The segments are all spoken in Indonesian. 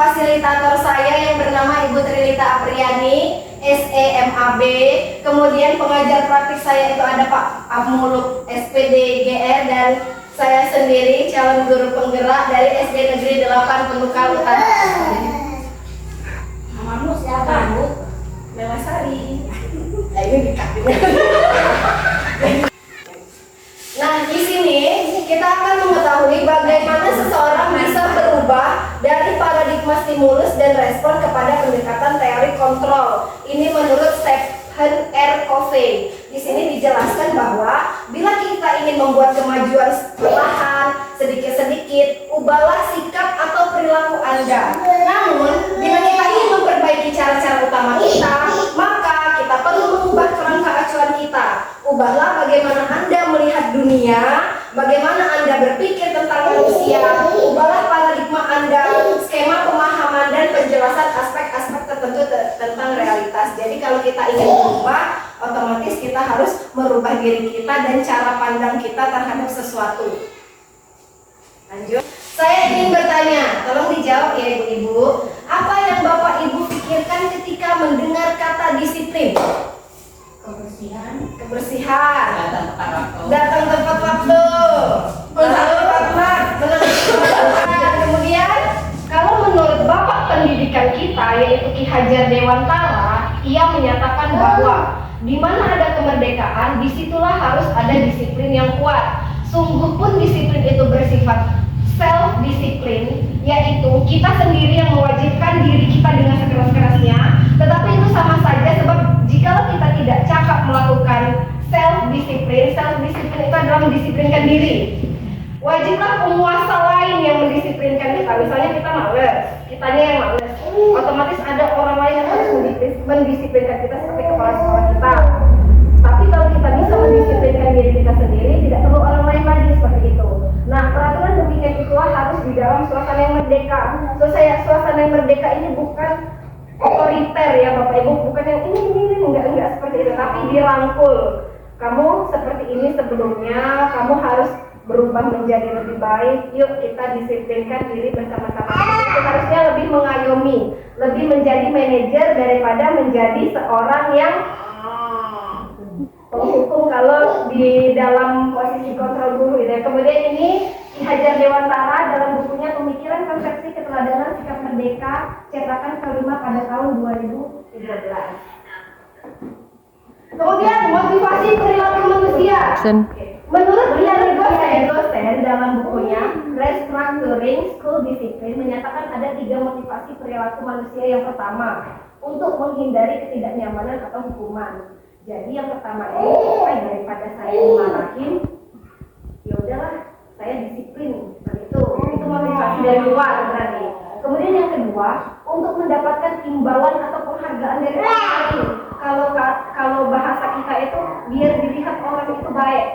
fasilitator saya yang bernama Ibu Trilita Apriani, SEMAB. Kemudian pengajar praktik saya itu ada Pak Abmuluk, SPD GR, dan saya sendiri calon guru penggerak dari SD Negeri 8 Penukal Utara. Namamu siapa, Bu? Melasari. Nah, ini dikasih. Nah, di sini kita akan mengetahui bagaimana seseorang bisa berubah dari paradigma stimulus dan respon kepada pendekatan teori kontrol. Ini menurut Stephen R. Covey. Di sini dijelaskan bahwa bila kita ingin membuat kemajuan perlahan, sedikit-sedikit, ubahlah sikap atau perilaku Anda. Namun, bila kita ingin memperbaiki cara-cara utama kita, maka kita perlu mengubah kerangka acuan kita. Ubahlah bagaimana Anda melihat dunia, bagaimana Anda berpikir tentang manusia, ubahlah paradigma Anda, skema pemahaman dan penjelasan aspek-aspek tertentu tentang realitas. Jadi kalau kita ingin berubah, otomatis kita harus merubah diri kita dan cara pandang kita terhadap sesuatu. Lanjut. Saya ingin bertanya, tolong dijawab ya ibu-ibu. Apa yang Bapak Ibu pikirkan ketika mendengar kata disiplin? Kebersihan. Datang tepat waktu. Kemudian, kalau menurut Bapak pendidikan kita, yaitu Ki Hajar Dewantara, ia menyatakan bahwa di mana ada kemerdekaan, disitulah harus ada disiplin yang kuat. Sungguh pun disiplin itu bersifat self-disiplin, yaitu kita sendiri yang mewajibkan diri kita dengan sekeras-kerasnya. Tetapi itu sama saja, sebab jikalau kita tidak cakap melakukan self-disiplin itu adalah mendisiplinkan diri. Wajiblah penguasa lain yang mendisiplinkan kita. Misalnya kita males, kitanya yang males, otomatis ada orang lain yang harus mendisiplinkan kita seperti kepala sekolah kita. Tapi kalau kita bisa mendisiplinkan diri kita sendiri, tidak perlu orang lain lagi seperti itu. Nah, peraturan demikian itulah harus di dalam suasana yang merdeka. Suasana yang merdeka ini bukan otoriter ya Bapak Ibu, bukan yang ini enggak seperti itu, tapi dirangkul. Kamu seperti ini sebelumnya, kamu harus berubah menjadi lebih baik. Yuk kita disiplinkan diri bersama-sama. Itu harusnya lebih mengayomi, lebih menjadi manajer daripada menjadi seorang yang penghukum kalau di dalam posisi kontrol guru gitu ya. Kemudian ini Ki Hajar Dewantara dalam bukunya Pemikiran Konsepsi Keteladanan Sikap Merdeka, cetakan kelima pada tahun 2013. Kemudian motivasi perilaku manusia. Menurut dosen dalam bukunya Restructuring School Discipline menyatakan ada 3 motivasi perilaku manusia. Yang pertama, untuk menghindari ketidaknyamanan atau hukuman. Jadi yang pertama ini, daripada saya dimarahin, ya udahlah, saya disiplin. Itu motivasi dari luar berarti. Kemudian yang kedua, untuk mendapatkan imbalan atau penghargaan dari orang lain. Kalau bahasa kita itu biar dilihat orang itu baik.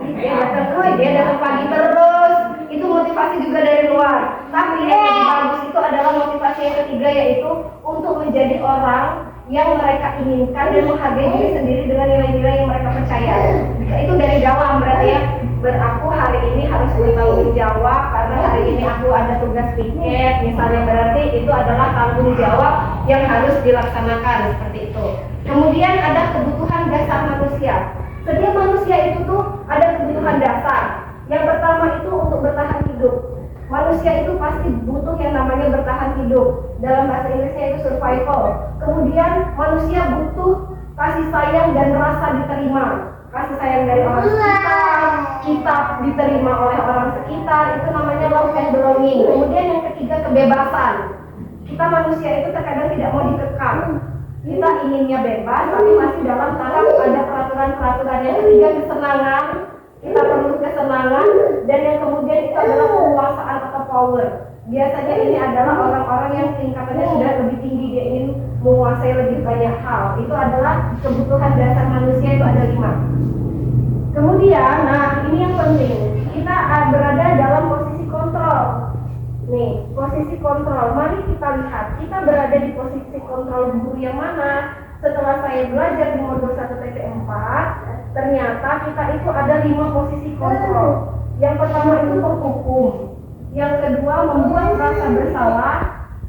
Dia datang pagi terus. Itu motivasi juga dari luar. Tapi yang lebih bagus itu adalah motivasi yang ketiga, yaitu untuk menjadi orang yang mereka inginkan dan menghargai diri sendiri dengan nilai-nilai yang mereka percaya. Itu dari dalam berarti ya. Aku hari ini harus bertanggung jawab karena hari ini aku ada tugas piket misalnya, berarti itu adalah tanggung jawab yang harus dilaksanakan seperti itu. Kemudian ada kebutuhan dasar manusia. Setiap manusia itu tuh ada kebutuhan dasar. Yang pertama itu untuk bertahan hidup. Manusia itu pasti butuh yang namanya bertahan hidup. Dalam bahasa Inggrisnya itu survival. Kemudian manusia butuh kasih sayang dan rasa diterima. Kasih sayang dari orang sekitar, kita diterima oleh orang sekitar, itu namanya love and belonging. Kemudian yang ketiga, kebebasan. Kita manusia itu terkadang tidak mau dikekang. Kita inginnya bebas, tapi masih dalam taraf ada peraturan-peraturan. Yang ketiga, kesenangan. Kita perlu kesenangan. Dan yang kemudian itu adalah penguasaan atau power. Biasanya ini adalah orang-orang yang tingkatannya sudah lebih tinggi, dia ingin menguasai lebih banyak hal. Itu adalah kebutuhan dasar manusia, itu ada 5. Kemudian, nah ini yang penting, kita berada dalam posisi kontrol. Nih, posisi kontrol. Mari kita lihat, kita berada di posisi kontrol guru yang mana. Setelah saya belajar di modul 1 TP4, ternyata kita itu ada 5 posisi kontrol. Yang pertama itu penghukum. Yang kedua membuat rasa bersalah.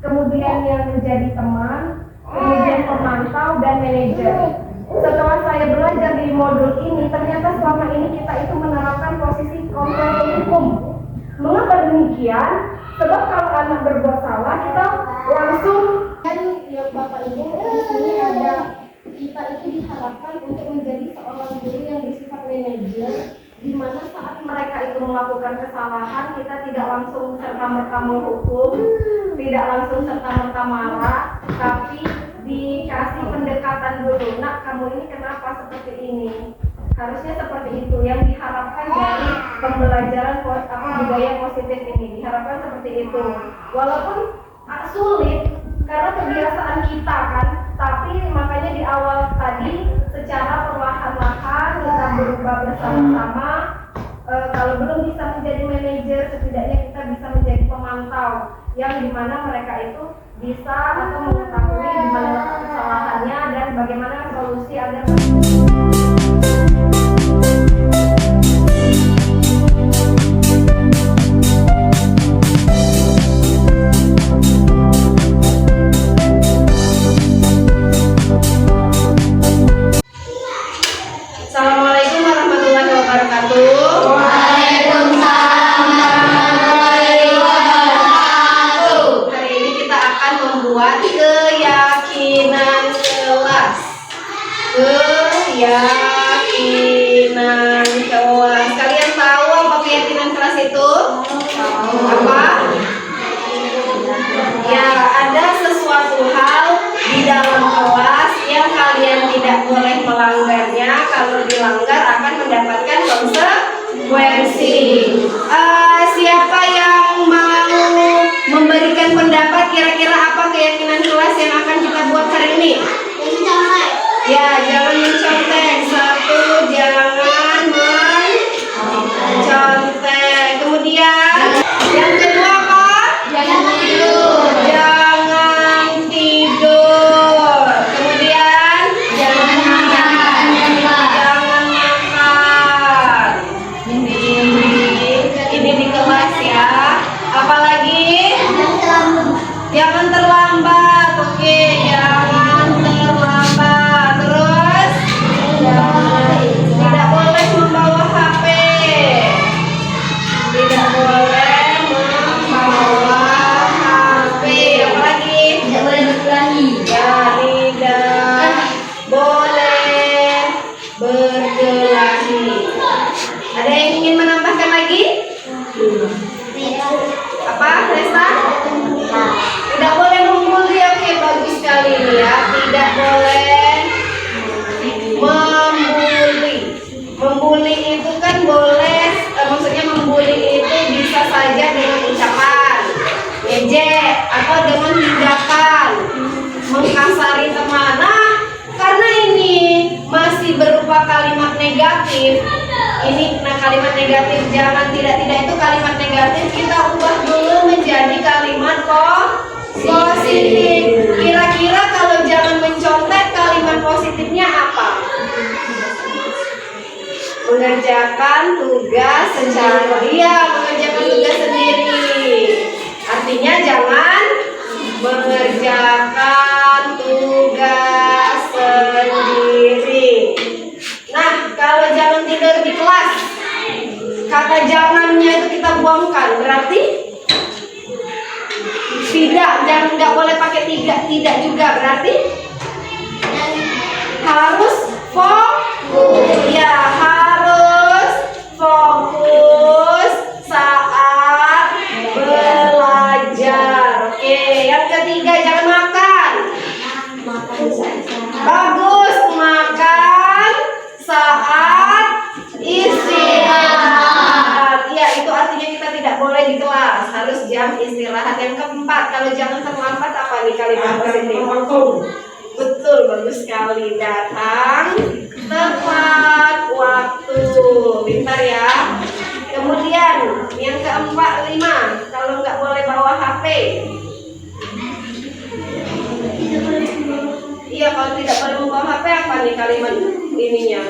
Kemudian kemudian yang menjadi teman, kemudian pemantau dan manajer. Setelah saya belajar di modul ini, ternyata selama ini kita itu menerapkan posisi kontrol hukum. Mengapa demikian? Sebab kalau anak berbuat salah, kita langsung kan ya Bapak Ibu, di sini ada kita itu diharapkan untuk menjadi seorang guru yang bersifat manajer, di mana saat mereka itu melakukan kesalahan, kita tidak langsung serta-merta menghukum, tidak langsung serta-merta marah, tapi dikasih pendekatan dulu. Nak, kamu ini kenapa seperti ini? Harusnya seperti itu yang diharapkan dari pembelajaran budaya positif ini, diharapkan seperti itu. Walaupun sulit karena kebiasaan kita kan, tapi makanya di awal tadi secara perlahan-lahan kita berubah bersama-sama. Kalau belum bisa menjadi manajer, setidaknya kita bisa menjadi pemantau yang dimana mereka itu bisa atau mengetahui di mana kesalahannya dan bagaimana solusi agar Assalamualaikum warahmatullahi wabarakatuh. Waalaikumsalam warahmatullahi wabarakatuh. Hari ini kita akan membuat keyakinan kelas. Keyakinan kelas. Kalian tahu apa keyakinan kelas itu? Apa? Ya, ada sesuatu hal di dalam kelas yang kalian tidak boleh melanggarnya. Kalau dilanggar akan mendapatkan konsekuensi. Siapa yang mau memberikan pendapat kira-kira apa keyakinan kelas yang akan kita buat hari ini? Ya, jangan mencontek. Satu, jangan mencontek. Kemudian yang kedua apa? Jangan tidur. Jangan tidur. Kemudian jangan makan. Jangan makan. Ini di kelas ya. Apalagi? Jangan terlambat. Oke, jangan terlambat. Terus tidak boleh membawa HP. Tidak boleh membawa HP. Apalagi? Tidak boleh berkelahi. Ya, tidak boleh berkelahi. Ada yang ingin menambahkan lagi? Apa, Resta? Tidak boleh membuli. Oke, bagus sekali ini ya. Tidak boleh membuli. Membuli itu kan boleh, maksudnya membuli itu bisa saja dengan ucapan, ngejek, atau dengan tindakan, mengkasari teman. Nah, karena ini masih berupa kalimat negatif, kalimat negatif, jangan tidak itu kalimat negatif, kita ubah dulu menjadi kalimat positif. Kira-kira kalau jangan mencontek, kalimat positifnya apa? Mengerjakan tugas mengerjakan tugas sendiri. Artinya jangan mengerjakan tugas sendiri. Nah, kalau jangan tidur di kelas, kata jangannya itu kita buangkan, berarti nggak boleh pakai tidak juga, berarti harus fokus. Ya, harus fokus saat belajar. Oke, yang ketiga jangan makan. Bagus, makan saat istirahat. Ya, itu artinya kita tidak boleh di kelas, harus jam istirahat. Yang keempat, kalau jangan terlambat, apa nih kalimat positif? Betul, bagus sekali. Datang tepat waktu. Pintar ya. Kemudian yang keempat, 5, kalau nggak boleh bawa HP. Iya, kalau tidak boleh membawa HP, apa nih kalimat ininya?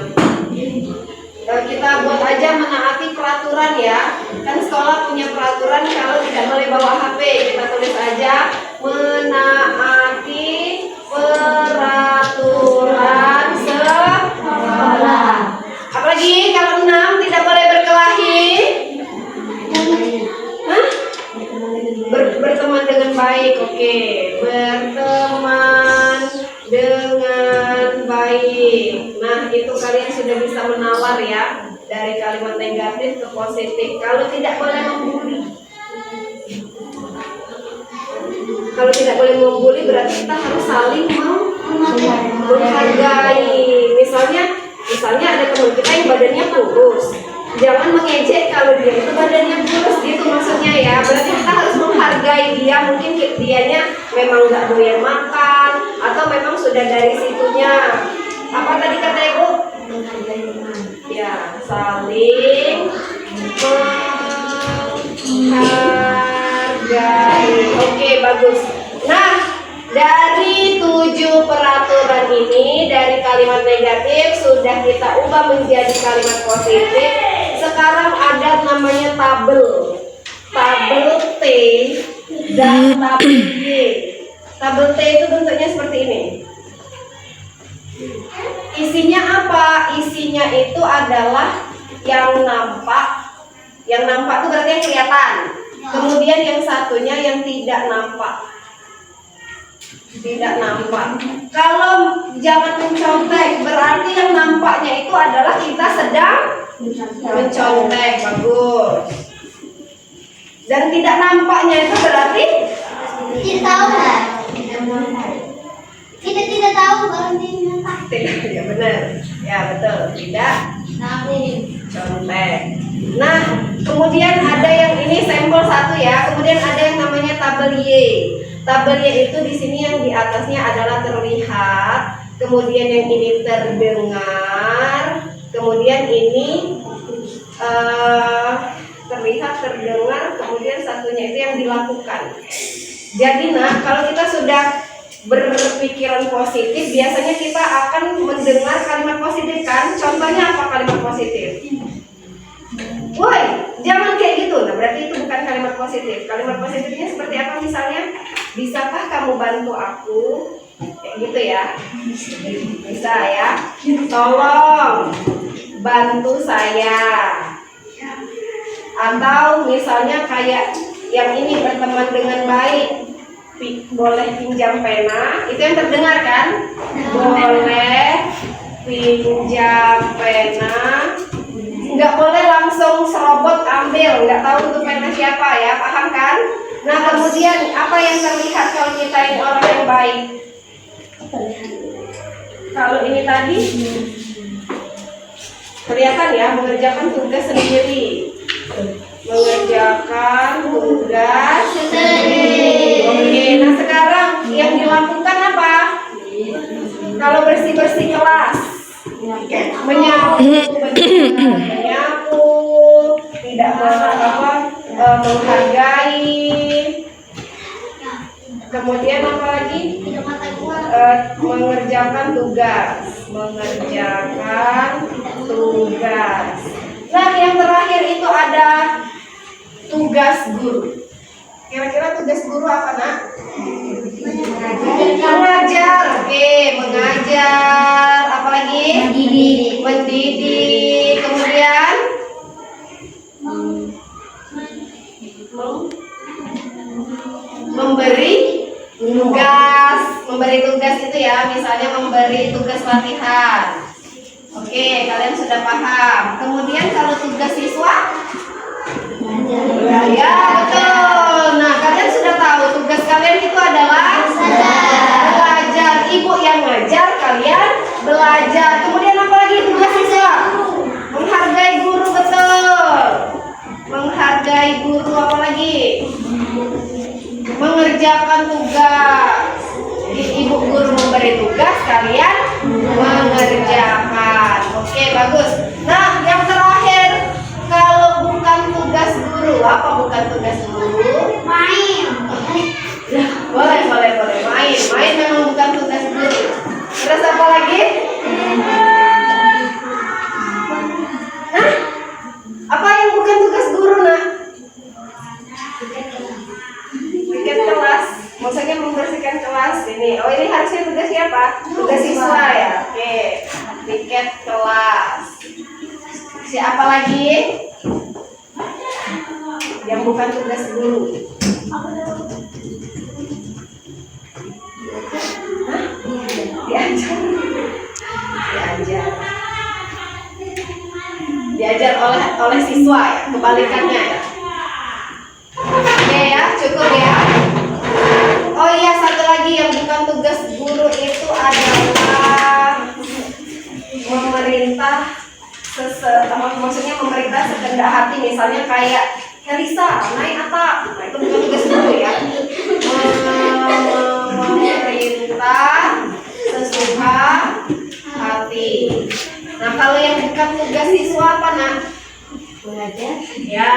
Kita buat aja menaati peraturan ya. Kan sekolah punya peraturan kalau tidak boleh bawa HP. Kita tulis aja berteman dengan baik. Oke, berteman dengan baik. Nah, itu kalian sudah bisa menawar ya, dari kalimat negatif ke positif. Kalau tidak boleh membuli. Kalau tidak boleh membuli berarti kita harus saling menghargai. Misalnya ada teman kita yang badannya kurus. Jangan mengejek kalau dia itu badannya kurus gitu maksudnya ya. Berarti kita harus menghargai dia. Mungkin dianya memang nggak doyan makan atau memang sudah dari situnya. Apa tadi kata Ibu? Ya, saling menghargai. Oke, bagus. Nah, dari 7 peraturan ini, dari kalimat negatif sudah kita ubah menjadi kalimat positif. Sekarang ada namanya tabel. Tabel T dan tabel Y. Tabel T itu bentuknya seperti ini. Isinya apa? Isinya itu adalah yang nampak. Yang nampak itu berarti yang kelihatan. Kemudian yang satunya yang tidak nampak. Tidak nampak. Kalau jangan mencontek, berarti yang nampaknya itu adalah kita sedang mencontek. Bagus. Dan tidak nampaknya itu berarti Tidak tahu. Kita tidak tahu kalau dia tidak. Ya benar. Ya betul. Tidak contek. Nah, kemudian ada yang ini sampel 1 ya. Kemudian ada yang namanya tabel Y. Tabel Y itu di sini yang di atasnya adalah terlihat, kemudian yang ini terdengar, kemudian ini terlihat, terdengar, kemudian satunya itu yang dilakukan. Jadi nah, kalau kita sudah berpikiran positif, biasanya kita akan mendengar kalimat positif kan? Contohnya apa kalimat positif? Woi, jangan kayak gitu. Nah, berarti itu bukan kalimat positif. Kalimat positifnya seperti apa misalnya? Bisakah kamu bantu aku? Kayak gitu ya. Bisa ya. Tolong bantu saya. Atau misalnya kayak yang ini, berteman dengan baik. Boleh pinjam pena? Itu yang terdengar kan? Boleh pinjam pena. Nggak boleh langsung serobot ambil, nggak tahu itu pena siapa ya, paham kan? Nah, kemudian apa yang terlihat kalau kita ini orang yang baik? Kalau ini tadi kelihatan ya, mengerjakan tugas sendiri. Mengerjakan tugas sendiri. Oke, nah sekarang yang dilakukan apa? Kalau bersih-bersih kelas, menyapu, tidak menghargai. Kemudian apa lagi? Mengerjakan tugas. Nah, yang terakhir itu ada tugas guru. Kira-kira tugas guru apa, Nak? Mengajar. Oke, mengajar. Apa lagi? Mendidik. Kemudian memberi tugas. Memberi tugas itu ya, misalnya memberi tugas latihan. Oke, kalian sudah paham. Kemudian kalau tugas siswa, ya betul. Nah, kalian sudah tahu tugas kalian itu adalah belajar. Ibu yang ngajar, kalian belajar. Kemudian apa lagi tugas siswa? Menghargai guru, betul. Menghargai guru. Apa lagi? Mengerjakan tugas. Ibu guru memberi tugas, kalian mengerjakan. Oke, bagus. Nah, yang terakhir, kalau bukan tugas guru, apa bukan tugas guru? Main. Boleh. Main memang bukan tugas guru. Terus apa lagi? Nah, apa yang bukan tugas guru, Nah? Piket kelas. Maksudnya membersihkan kelas ini. Oh, ini harusnya tugas siapa? Tugas siswa ya. Oke. Piket kelas. Siapa lagi? yang bukan tugas guru? Hah? Diajar. Diajar oleh siswa ya, kebalikannya ya. Oke ya, cukup ya. Oh iya, satu lagi yang bukan tugas guru itu adalah memerintah maksudnya memerintah sekehendak hati, misalnya kayak Helisa naik atap, nah itu bukan tugas guru ya. Memerintah sesuka hati. Nah kalau yang bukan tugas siswa apa nak? Mengajar. Ya,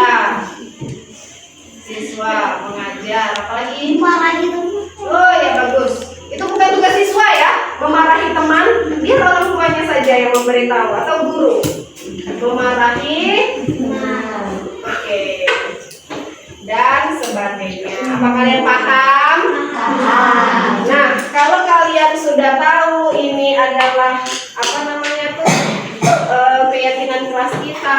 siswa mengajar. Apalagi? Marah gitu. Oh ya bagus. Itu bukan tugas siswa ya, memarahi teman. Biar orang tuanya saja yang memberitahu atau guru. Memarahi. Oke. Dan sebagainya. Apa kalian paham? Nah, kalau kalian sudah tahu ini adalah apa namanya tuh keyakinan kelas kita,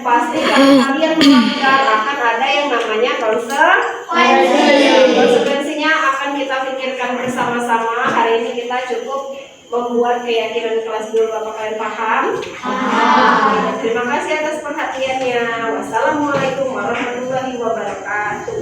pasti kalau kalian melanggar akan ada yang namanya konsekuensinya akan kita pikirkan bersama-sama. Hari ini kita cukup membuat keyakinan kelas dulu. Apa kalian paham? Terima kasih atas perhatiannya. Wassalamualaikum warahmatullahi wabarakatuh.